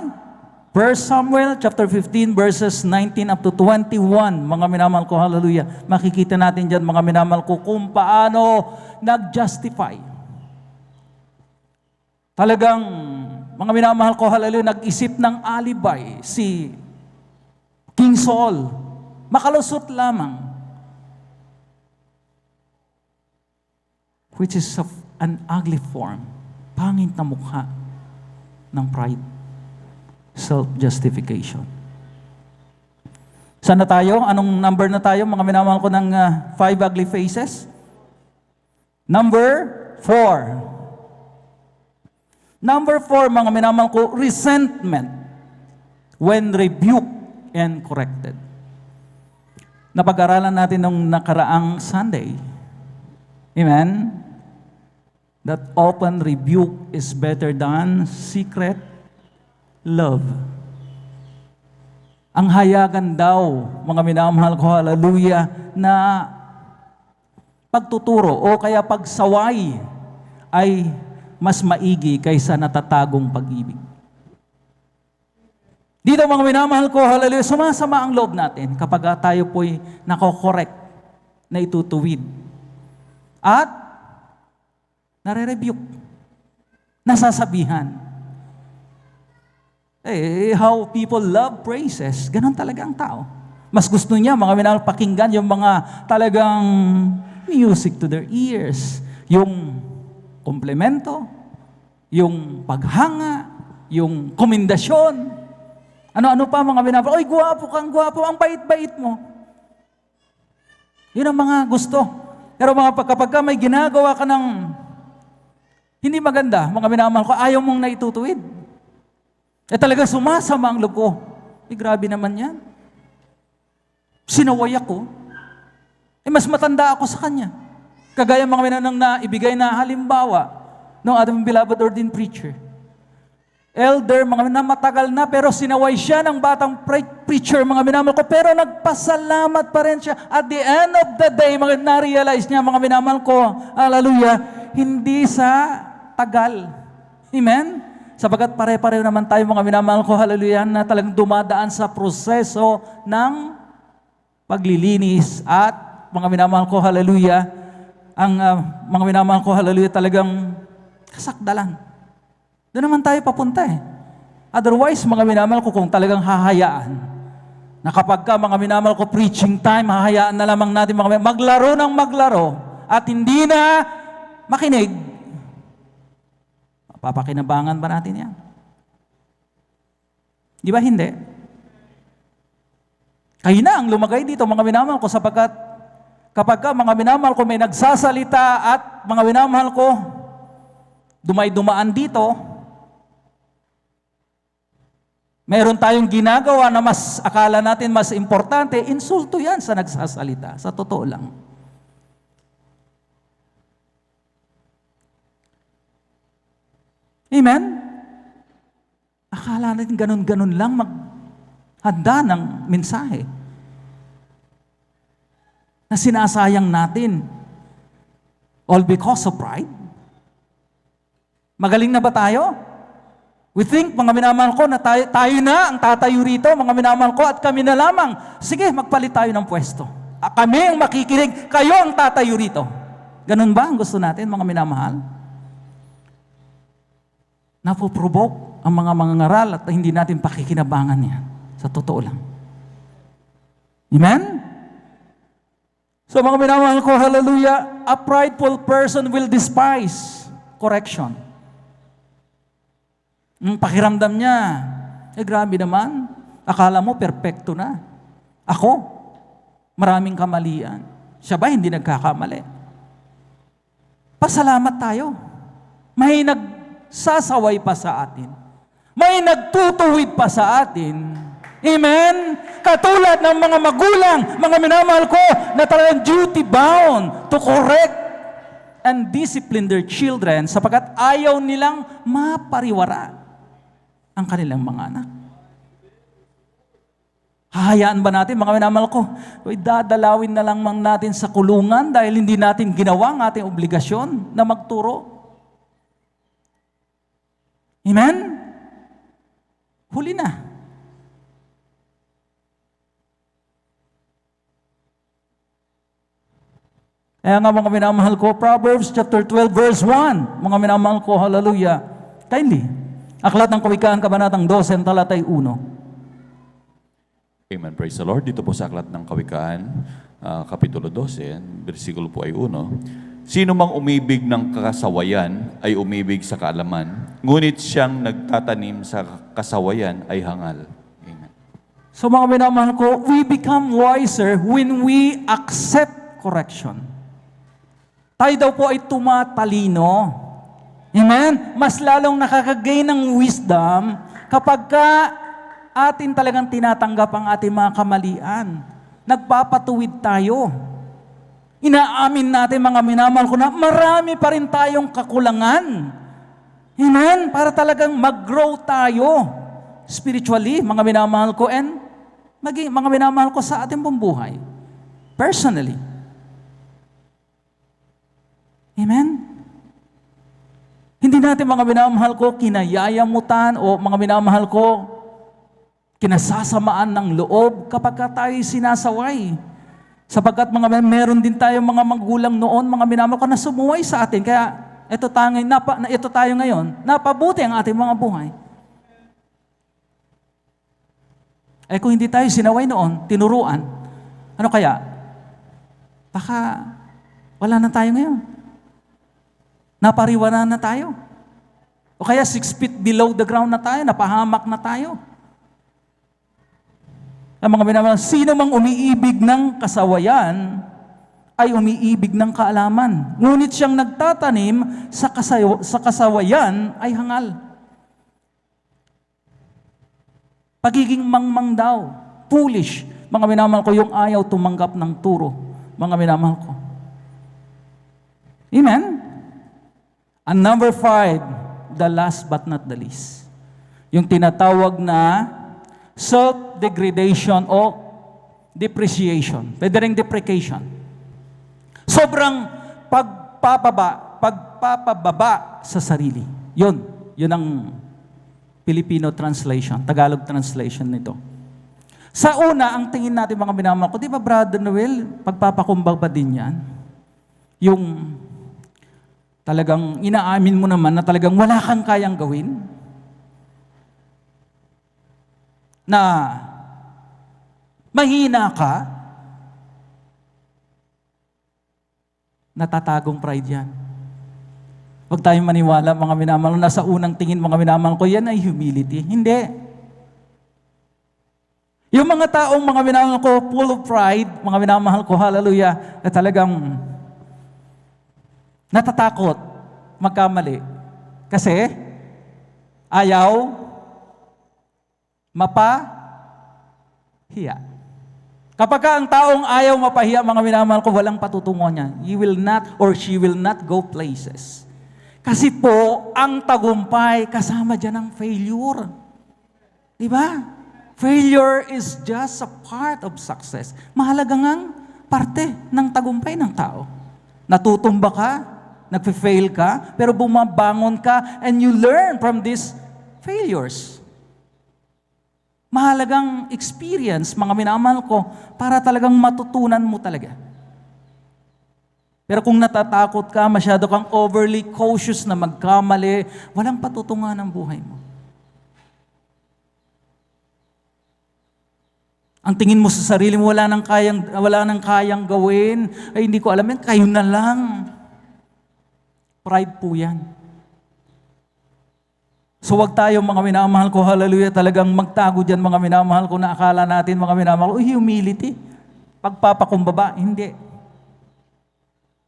1 Samuel chapter 15 verses 19 up to 21. Mga minamahal ko, hallelujah. Makikita natin dyan, mga minamahal ko, kung paano nag-justify. Talagang, mga minamahal ko, hallelujah, nag-isip ng alibay si King Saul. Makalusot lamang. Which is of an ugly form. Pangit na mukha ng pride. Self-justification. Saan na tayo? Anong number na tayo? Mga minamahal ko ng 5 ugly faces. Number 4. Number 4, mga minamahal ko, resentment when rebuked and corrected. Napag-aralan natin nung nakaraang Sunday. Amen? That open rebuke is better than secret love. Ang hayagan daw, mga minamahal ko, hallelujah, na pagtuturo o kaya pagsaway ay mas maigi kaysa natatagong pag-ibig. Dito, mga minamahal ko, hallelujah, sumasama ang loob natin kapag tayo po'y nako-correct, na itutuwid. At nare-rebuke, nasasabihan. How people love praises, ganun talaga ang tao. Mas gusto niya, mga minamahal, pakinggan yung mga talagang music to their ears. Yung komplemento, yung paghanga, yung komendasyon. Ano-ano pa, mga minamahal, oy, gwapo kang gwapo, ang bait-bait mo. Yun ang mga gusto. Pero kapag may ginagawa ka ng hindi maganda, mga minamahal ko, ayaw mong naitutuwid. Talaga sumasama ang loob ko. Grabe naman yan. Sinaway ako. Mas matanda ako sa kanya. Kagaya mga minanang naibigay na halimbawa ng ating beloved ordained preacher. Elder, mga matagal na, pero sinaway siya ng batang preacher, mga minamahal ko, pero nagpasalamat pa rin siya. At the end of the day, na-realize niya, mga minamahal ko, hallelujah, hindi sa tagal. Amen? Sapagat pare-pareho naman tayo, mga minamahal ko, hallelujah, na talagang dumadaan sa proseso ng paglilinis at mga minamahal ko, hallelujah, ang mga minamahal ko, hallelujah, talagang kasakdalan. Doon naman tayo papunta eh. Otherwise, mga minamahal ko, kung talagang hahayaan, na kapag ka, mga minamahal ko, preaching time, hahayaan na lamang natin maglaro ng maglaro at hindi na makinig, papakinabangan ba natin yan? Di ba hindi? Kayo na ang lumagay dito, mga minamahal ko, sapagkat kapag ka, mga minamahal ko, may nagsasalita at mga minamahal ko, dumay-dumaan dito, meron tayong ginagawa na mas akala natin mas importante, insulto yan sa nagsasalita. Sa totoo lang. Amen? Akala natin ganun-ganun lang maghanda ng mensahe na sinasayang natin. All because of pride? Magaling na ba tayo? We think, mga minamahal ko, na tayo na ang tatayo rito, mga minamahal ko, at kami na lamang. Sige, magpalit tayo ng pwesto. Kami ang makikinig, kayo ang tatayo rito. Ganun ba ang gusto natin, mga minamahal? Napoprovoke ang mga mangangaral at hindi natin pakikinabangan yan. Sa totoo lang. Amen? So mga minamahal ko, hallelujah, a prideful person will despise correction. Pakiramdam niya, grabe naman, akala mo perfecto na. Ako, maraming kamalian. Siya ba hindi nagkakamali? Pasalamat tayo. May nagsasaway pa sa atin. May nagtutuwid pa sa atin. Amen? Katulad ng mga magulang, mga minamahal ko, na talagang duty bound to correct and discipline their children sapagkat ayaw nilang mapariwara ang kanilang mga anak. Hahayaan ba natin, mga minamahal ko, dadalawin na lang natin sa kulungan dahil hindi natin ginawa ang ating obligasyon na magturo? Amen? Huli na. Kaya nga mga minamahal ko, Proverbs chapter 12 verse 1, mga minamahal ko, hallelujah. Kindly. Aklat ng Kawikaan, Kabanatang 12, talatay 1. Amen. Praise the Lord. Dito po sa Aklat ng Kawikaan, Kapitulo 12, versikulo po ay 1. Sino mang umibig ng kasawayan ay umibig sa kaalaman, ngunit siyang nagtatanim sa kasawayan ay hangal. Amen. So mga minamahal ko, we become wiser when we accept correction. Tayo daw po ay tumatalino. Amen? Mas lalong nakakagain ng wisdom kapag atin talagang tinatanggap ang ating mga kamalian. Nagpapatuwid tayo. Inaamin natin, mga minamahal ko, na marami pa rin tayong kakulangan. Amen? Para talagang mag-grow tayo spiritually, mga minamahal ko, and maging mga minamahal ko sa ating buhay. Personally. Amen? Hindi natin, mga minamahal ko, kinayayamutan o mga minamahal ko, kinasasamaan ng loob kapag tayo sinasaway. Sapagkat meron din tayo mga magulang noon, mga minamahal ko, na sumuway sa atin. Kaya ito tayo ngayon, napabuti ang ating mga buhay. Kung hindi tayo sinaway noon, tinuruan, ano kaya? Baka wala na tayo ngayon. Napariwara na tayo. O kaya 6 feet below the ground na tayo, napahamak na tayo. Ang mga minamahal, sino mang umiibig ng kasawayan ay umiibig ng kaalaman. Ngunit siyang nagtatanim sa kasawayan ay hangal. Pagiging mangmang daw, foolish. Mga minamahal ko, yung ayaw tumanggap ng turo. Mga minamahal ko. Amen? And number 5, the last but not the least. Yung tinatawag na self-degradation o depreciation. Pwede rin deprecation. Sobrang pagpapababa sa sarili. Yun ang Filipino translation, Tagalog translation nito. Sa una, ang tingin natin, mga minamahal ko, di ba Brother Noel, pagpapakumbag pa din yan? Yung talagang inaamin mo naman na talagang wala kang kayang gawin? Na mahina ka? Natatagong pride yan. Huwag tayong maniwala, mga minamahal, na sa unang tingin, mga minamahal ko, yan ay humility. Hindi. Yung mga taong, mga minamahal ko, full of pride, mga minamahal ko, hallelujah, na talagang natatakot magkamali. Kasi ayaw mapahiya. Kapag ang taong ayaw mapahiya, mga minamahal ko, walang patutungo niya. He will not or she will not go places. Kasi po, ang tagumpay kasama dyan ang failure. Diba? Failure is just a part of success. Mahalaga ngang parte ng tagumpay ng tao. Natutumba ka, nagfe-fail ka, pero bumabangon ka and you learn from these failures. Mahalagang experience, mga minamahal ko, para talagang matutunan mo talaga. Pero kung natatakot ka, masyado kang overly cautious na magkamali, walang patutungan ng buhay mo. Ang tingin mo sa sarili mo, wala nang kayang gawin, ay hindi ko alam yan, kayo na lang. Pride po yan. So wag tayo mga minamahal ko, hallelujah, talagang magtago dyan mga minamahal ko na akala natin mga minamahal ko, humility, pagpapakumbaba, hindi.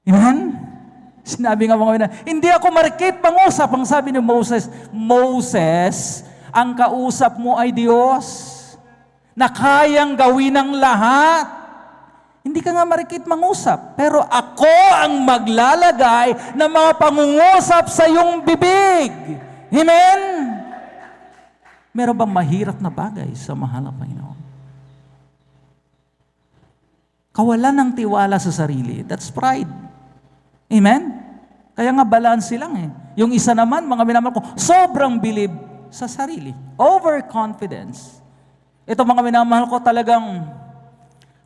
Amen? Sinabi nga mga minamahal, hindi ako marikit pangusap, ang sabi ni Moses, Moses, ang kausap mo ay Diyos, na kayang gawin ng lahat. Hindi ka nga marikit mangusap, pero ako ang maglalagay ng mga pangungusap sa iyong bibig. Amen? Meron bang mahirap na bagay sa mahal na Panginoon? Kawalan ng tiwala sa sarili, that's pride. Amen? Kaya nga balance lang eh. Yung isa naman, mga minamahal ko, sobrang bilib sa sarili. Overconfidence. Ito mga minamahal ko talagang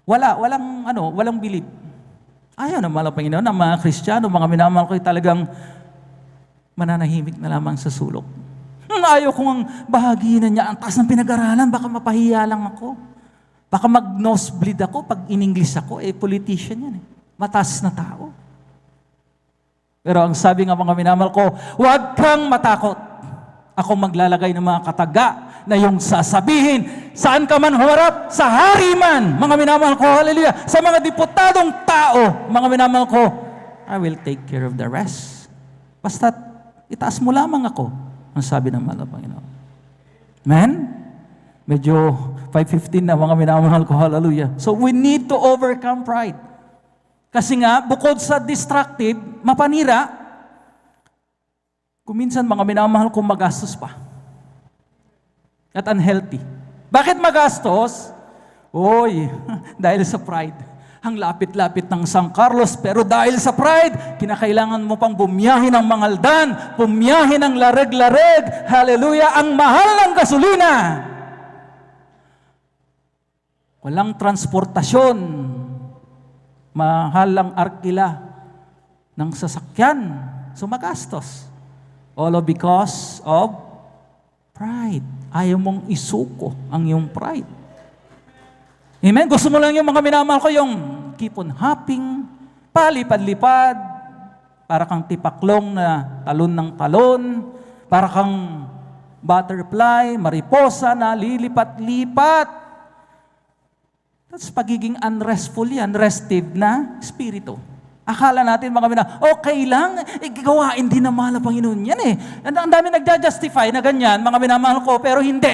walang bilib. Ayaw na mahal ang Panginoon, ang mga Kristiyano, mga minamahal ko, talagang mananahimik na lamang sa sulok. Ayaw kong bahaginan niya. Ang taas ng pinag-aralan, baka mapahiya lang ako. Baka mag-nosebleed ako pag in-English ako. Politician yan eh. Mataas na tao. Pero ang sabi nga mga minamahal ko, huwag kang matakot. Ako maglalagay ng mga kataga na yung sasabihin, saan ka man humarap, sa hari man, mga minamahal ko, hallelujah, sa mga diputadong tao, mga minamahal ko, I will take care of the rest. Basta itaas mo lamang ako, ang sabi ng mahal na Panginoon. Amen? Medyo 5:15 na mga minamahal ko, hallelujah. So we need to overcome pride. Kasi nga, bukod sa destructive, mapanira, kuminsan mga minamahal ko magastos pa. At unhealthy. Bakit magastos? Oy, dahil sa pride. Ang lapit-lapit ng San Carlos, pero dahil sa pride, kinakailangan mo pang bumiyahe ng Mangaldan, bumiyahe ng Lareg-Lareg, hallelujah, ang mahal ng gasolina. Walang transportasyon, mahal ang arkila ng sasakyan, sumagastos. All because of pride. Ayaw mong isuko ang iyong pride. Amen? Gusto mo lang yung mga minamahal ko, yung keep on hopping, palipad-lipad, para kang tipaklong na talon ng talon, para kang butterfly, mariposa na lilipat-lipat. That's pagiging unrestful yan, restive na spirito. Akala natin mga minamahal, okay lang, gawain din na mahal ang Panginoon yan eh. Ang dami nagja-justify na ganyan, mga minamahal ko, pero hindi.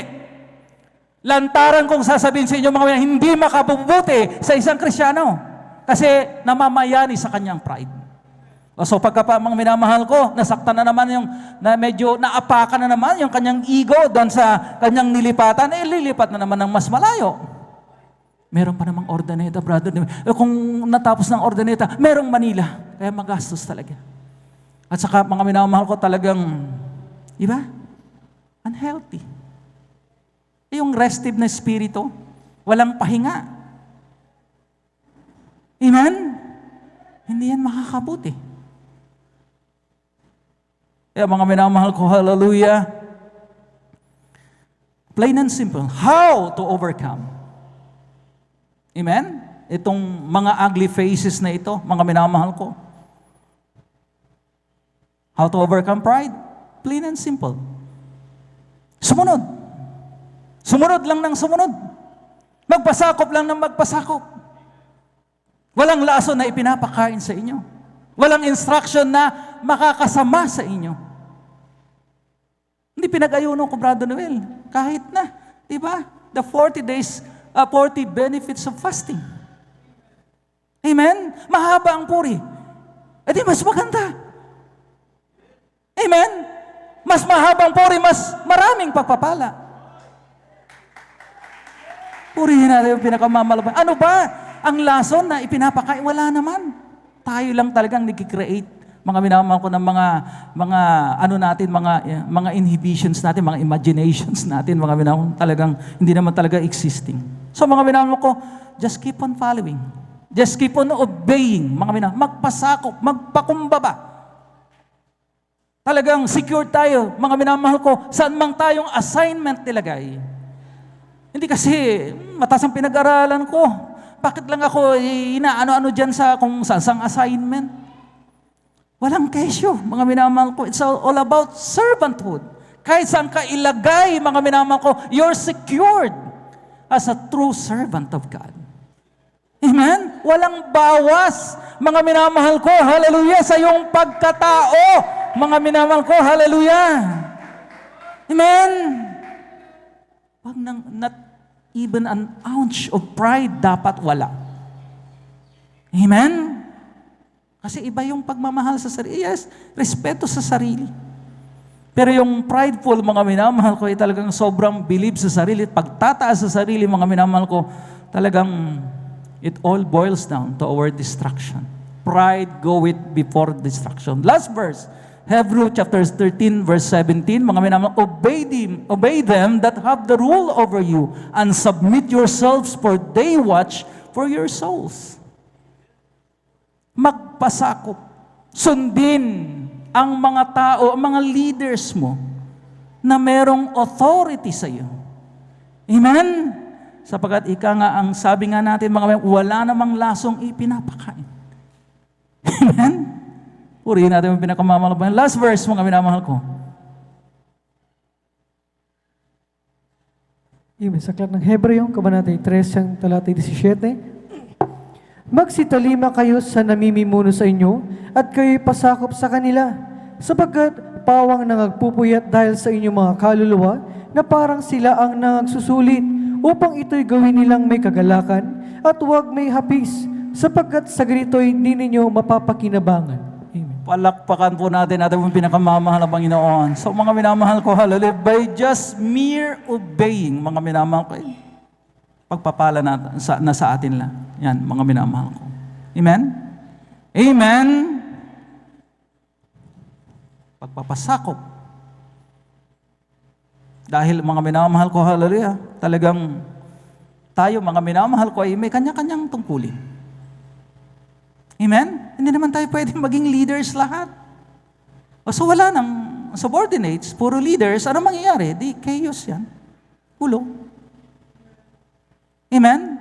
Lantaran kong sasabihin sa inyo mga minamahal, hindi makabubuti sa isang Kristiyano. Kasi namamayani sa kanyang pride. So pagka pa mga minamahal ko, nasaktan na naman yung, na medyo naapakan na naman yung kanyang ego doon sa kanyang nilipatan, lilipat na naman ng mas malayo. Meron pa namang Ordaneta, brother. Kung natapos ng Ordaneta, merong Manila. Kaya magastos talaga. At saka mga minamahal ko talagang, iba? Unhealthy. Yung restive na spirito, walang pahinga. Amen? Hindi yan makakabuti. Kaya mga minamahal ko, hallelujah. Plain and simple. How to overcome? Amen? Itong mga ugly faces na ito, mga minamahal ko. How to overcome pride? Plain and simple. Sumunod. Sumunod lang ng sumunod. Magpasakop lang ng magpasakop. Walang lason na ipinapakain sa inyo. Walang instruction na makakasama sa inyo. Hindi pinag-ayuno ko, Brother Noel. Kahit na. Diba? The 40 days 40 benefits of fasting. Amen? Mahaba ang puri. E di mas maganda. Amen? Mas mahabang puri, mas maraming pagpapala. Purihin natin yung pinakamamalaban. Ano ba ang lason na ipinapakain? Wala naman. Tayo lang talagang nag-create Mga minamahal ko ng mga ano natin, mga inhibitions natin, mga imaginations natin, mga minamahal talagang hindi naman talaga existing. So mga minamahal ko, just keep on following. Just keep on obeying, mga minamahal. Magpasakop, magpakumbaba. Talagang secure tayo, mga minamahal ko, saan mang tayong assignment nilagay. Hindi kasi mataas ang pinag-aralan ko. Bakit lang ako inaano-ano dyan sa kung saan assignment? Walang kesyo, mga minamahal ko. It's all about servanthood. Kahit saan ka ilagay, mga minamahal ko, you're secured as a true servant of God. Amen? Walang bawas, mga minamahal ko, hallelujah, sa iyong pagkatao, mga minamahal ko, hallelujah. Amen? Wag nang, not even an ounce of pride dapat wala. Amen? Kasi iba yung pagmamahal sa sarili. Yes, respeto sa sarili. Pero yung prideful, mga minamahal ko, ay talagang sobrang believe sa sarili. Pagtataas sa sarili, mga minamahal ko, talagang it all boils down to our destruction. Pride goeth before destruction. Last verse, Hebrews chapter 13, verse 17, mga minamahal, obey them that have the rule over you, and submit yourselves, for they watch for your souls. Magpasakop. Sundin ang mga tao, ang mga leaders mo na merong authority sa iyo. Amen? Sapagkat ika nga ang sabi nga natin, mga wala namang lasong ipinapakain. Amen? Purihin natin ang pinakamamahal. Last verse, mga minamahal ko. Amen. Sa aklat ng Hebreo, kabanata 3, talata 17. Magsitalima kayo sa namimimuno sa inyo at kayo'y pasakop sa kanila, sapagkat pawang nangagpupuyat dahil sa inyong mga kaluluwa na parang sila ang nangagsusulit, upang ito'y gawin nilang may kagalakan at huwag may hapis, sapagkat sa ganito'y hindi ninyo mapapakinabangan. Amen. Palakpakan po natin yung pinakamamahal na Panginoon. So mga minamahal ko, hallelujah, by just mere obeying, mga minamahal ko, pagpapala na sa atin lang. Yan, mga minamahal ko. Amen? Amen? Pagpapasakop. Dahil mga minamahal ko, hallelujah, talagang tayo, mga minamahal ko, ay may kanya-kanyang tungkulin. Amen? Hindi naman tayo pwedeng maging leaders lahat. So wala nang subordinates, puro leaders, ano mangyayari? Di chaos yan. Gulo. Amen?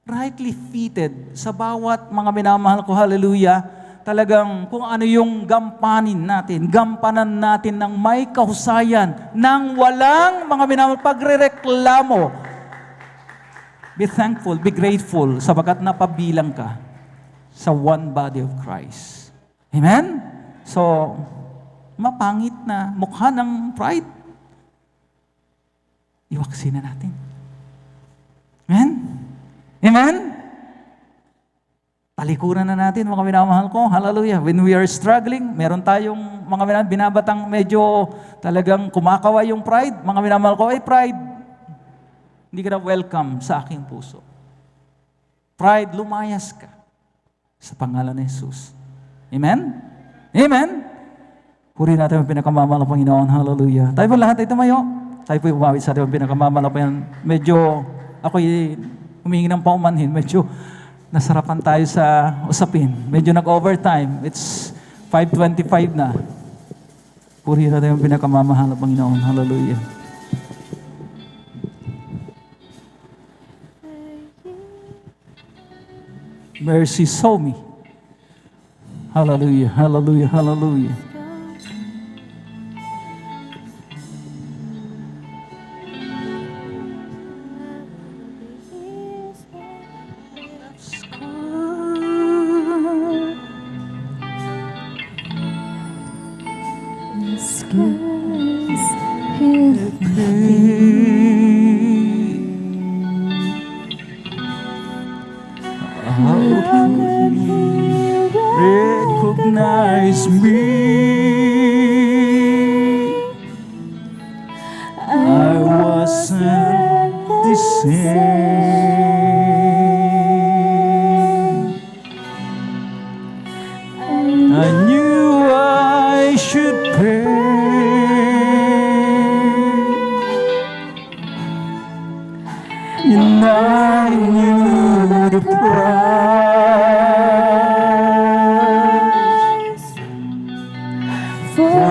Rightly fitted sa bawat mga minamahal ko, hallelujah, talagang kung ano yung gampanan natin ng may kahusayan, ng walang mga minamahal pagrereklamo. Be thankful, be grateful, sapagkat napabilang ka sa one body of Christ. Amen? So, mapangit na mukha ng pride, iwaksin na natin. Amen? Amen? Talikuran na natin, mga minamahal ko. Hallelujah. When we are struggling, meron tayong mga minamahal, binabatang medyo talagang kumakaway yung pride. Mga minamahal ko, ay pride, hindi ka na welcome sa aking puso. Pride, lumayas ka sa pangalan ni Jesus. Amen? Amen? Puri natin ang pinakamamahal ng Panginoon. Hallelujah. Tayo po lahat ay tumayo. Tayo po umawit sa ating pinakamamahal ng Panginoon. Medyo ako'y humingi ng paumanhin. Medyo nasarapan tayo sa usapin. Medyo nag-overtime. It's 5:25 na. Puri natin ang pinakamamahal ng Panginoon. Hallelujah. Mercy, show me. Hallelujah, hallelujah, hallelujah. Recognize me. I wasn't the same. I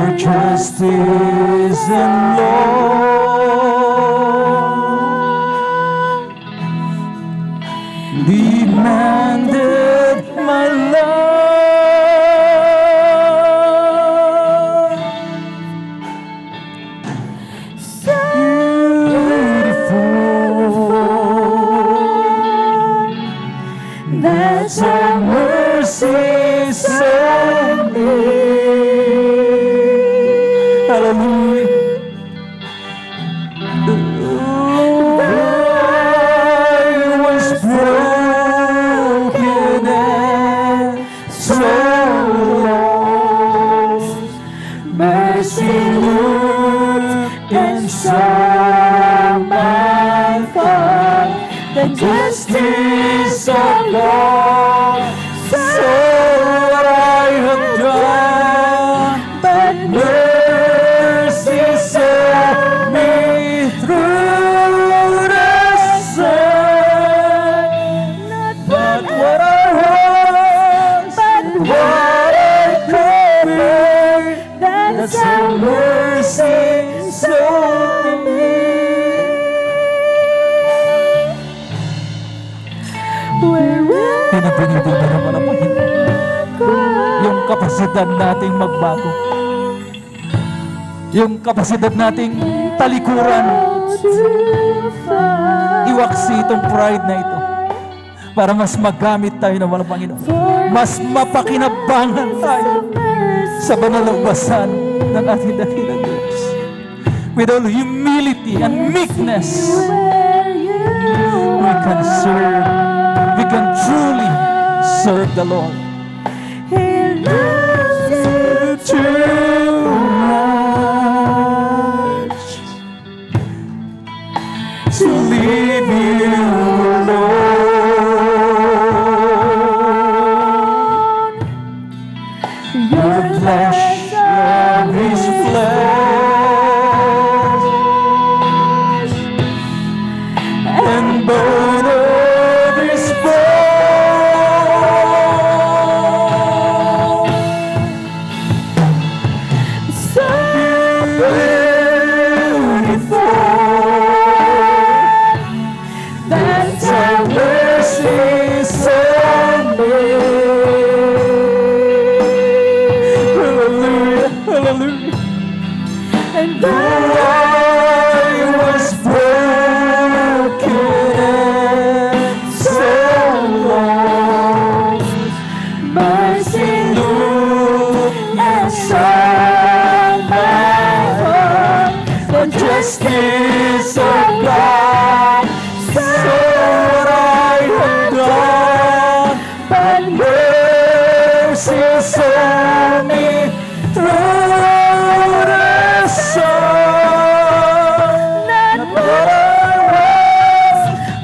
your justice and law demanded my love. Beautiful, that's your mercy so me. Hallelujah. I was broken and so lost. Mercy looked and saw my fault. The justice of God saw what I have done, but mercy set me through the sun. Not what I was, but what I could be. That's how mercy saw me. Pinapinitin na naman ang Panginoon yung kapasidad nating magbago, yung kapasidad nating talikuran, iwaksi itong pride na ito para mas magamit tayo ng walang Panginoon, mas mapakinabangan tayo sa banal na basan ng ating dakilang Diyos. With all humility and meekness, we can serve, we can truly serve the Lord. He loves you too much to leave you alone. Your flesh of His flesh and bone of His bone. So beautiful, that's how mercy saw me. Hallelujah, hallelujah. And though I was broken and so lost, mercy looked and saw my heart. The justice of God saw what I had done, but mercy saw me through the sun. Not what I was,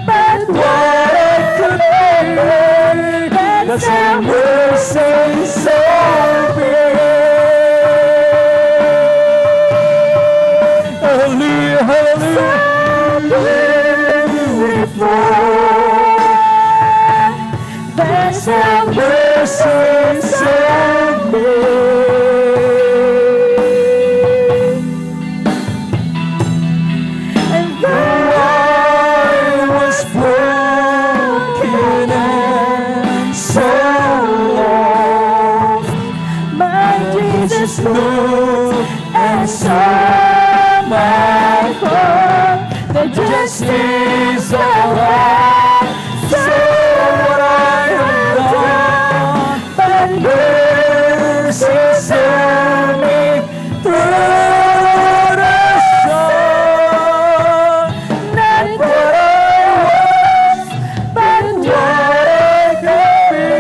but what I could be. That's how mercy saw me. Hallelujah, hallelujah. Beautiful, that's how mercy saw me. And though I was broken and so lost, my Jesus looked and saw my fault. The justice of God saw what I have done, but mercy saw me through the sun. Not what I was, but what I could be.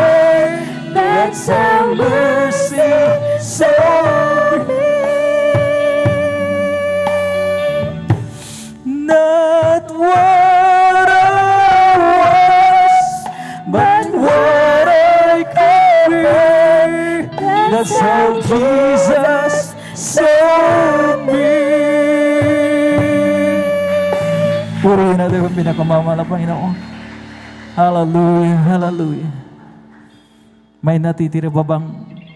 That's how mercy saw me. Not what I was, but what I could be. That's how Jesus saw me. Purihin natin ang pinakamamahal na Panginoon. Hallelujah, hallelujah. May natitira ba bang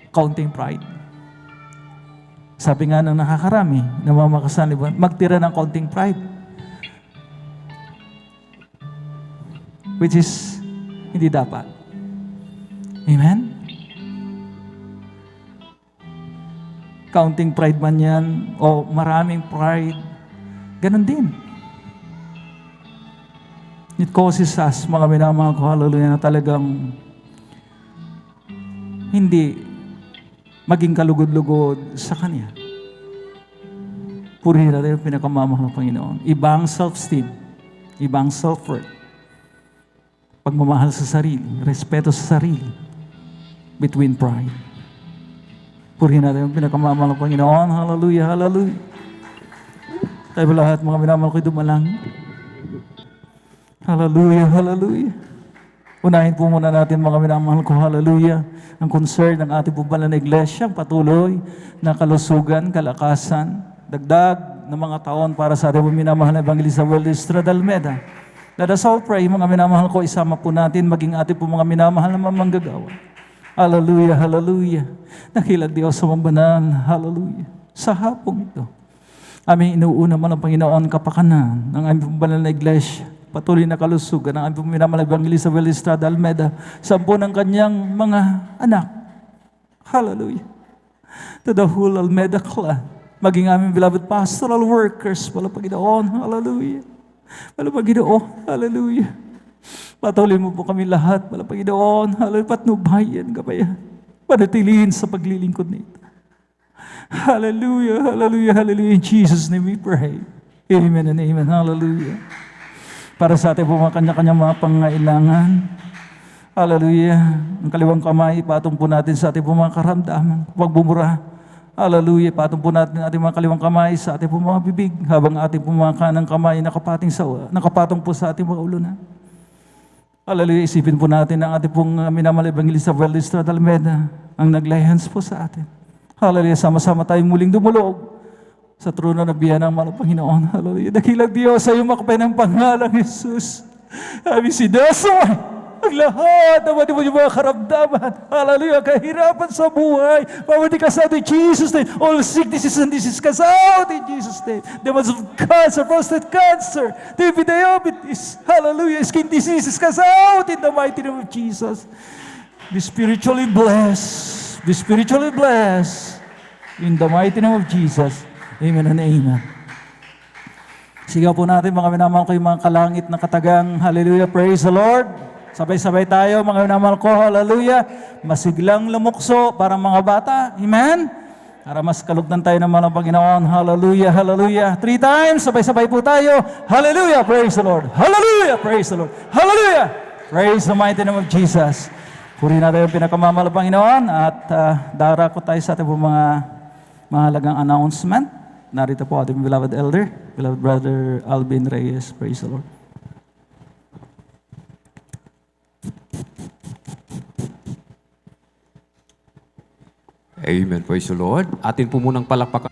kaunting pride Sabi nga ng nakakarami, namamakasan, magtira ng konting pride. Which is, hindi dapat. Amen? Counting pride man yan, o maraming pride, ganun din. It causes us, mga minamahal ko, hallelujah, na talagang hindi maging kalugod-lugod sa Kanya. Purihin natin yung pinakamamahal ng Panginoon. Ibang self-esteem, ibang self-worth, pagmamahal sa sarili, respeto sa sarili, between pride. Purihin natin yung pinakamamahal ng Panginoon. Hallelujah, hallelujah. Tayo ba lahat, mga minamahal ko'y dumalangin? Hallelujah, hallelujah. Unahin po muna natin, mga minamahal ko, hallelujah, ang concern ng ating pumbalan na iglesia, ang patuloy na kalusugan, kalakasan, dagdag ng mga taon para sa ating minamahal na Evangelista Estrada Almeda. Let us all pray, mga minamahal ko, isama po natin, maging ating po mga minamahal na mamanggagawa. Hallelujah, hallelujah. Nakilag Diyos sa mambanal, hallelujah. Sa hapong ito, aming inuuna man ang Panginoon kapakanan ng aming pumbalan na iglesia, patuloy na kalusugan ng aming minamahal na Evangelista Estrada Almeda, 10 ng kanyang mga anak. Hallelujah. To the whole Almeda clan, maging aming beloved pastoral workers, pala Panginoon, hallelujah. Pala Panginoon, hallelujah. Patuloy mo po kami lahat, pala Panginoon, hallelujah, patnubayan, kabayan, panatilihin sa paglilingkod nito. Hallelujah, hallelujah, hallelujah. In Jesus' name we pray. Amen and amen, hallelujah. Para sa ating po mga kanya-kanyang mga pangailangan, hallelujah, ang kaliwang kamay, patong po natin sa ating po mga karamdaman, pagbumura, hallelujah, patong po natin ating mga kaliwang kamay sa ating po mga bibig, habang ating po mga kanang kamay nakapatong po sa ating mga ulunan. Hallelujah, isipin po natin ang ating pong minamahal Evangelista Estrada Almeda, ang naglay-hands po sa atin. Hallelujah, sama-sama tayong muling dumulog sa trono ng biyaya ng mahal Panginoon. Hallelujah, dakilang Diyos sa iyong makapay ng pangalang Jesus. Aming sinasaway ang lahat ng mga karamdaman. Hallelujah, kahirapan sa buhay. Pwede ka sa atin, Jesus' name. All sicknesses and diseases cast out in Jesus' name. Demons of cancer, prostate cancer, TB, diabetes, hallelujah, skin diseases cast out in the mighty name of Jesus. Be spiritually blessed. Be spiritually blessed. In the mighty name of Jesus. Amen and amen. Sigaw po natin, mga minamahal ko, yung mga kalangit na katagang, hallelujah, praise the Lord. Sabay-sabay tayo, mga minamahal ko, hallelujah. Masiglang lumukso para mga bata, amen? Para mas kalugdan tayo ng mga Panginoon, hallelujah, hallelujah. 3 times, sabay-sabay po tayo, hallelujah, praise the Lord. Hallelujah, praise the Lord. Hallelujah, praise the mighty name of Jesus. Purihin natin yung pinakamamahal ng Panginoon at darako tayo sa ating mga mahalagang announcement. Narito po ating beloved elder, beloved brother Alvin Reyes. Praise the Lord. Amen. Praise the Lord. Atin po munang palakpakan.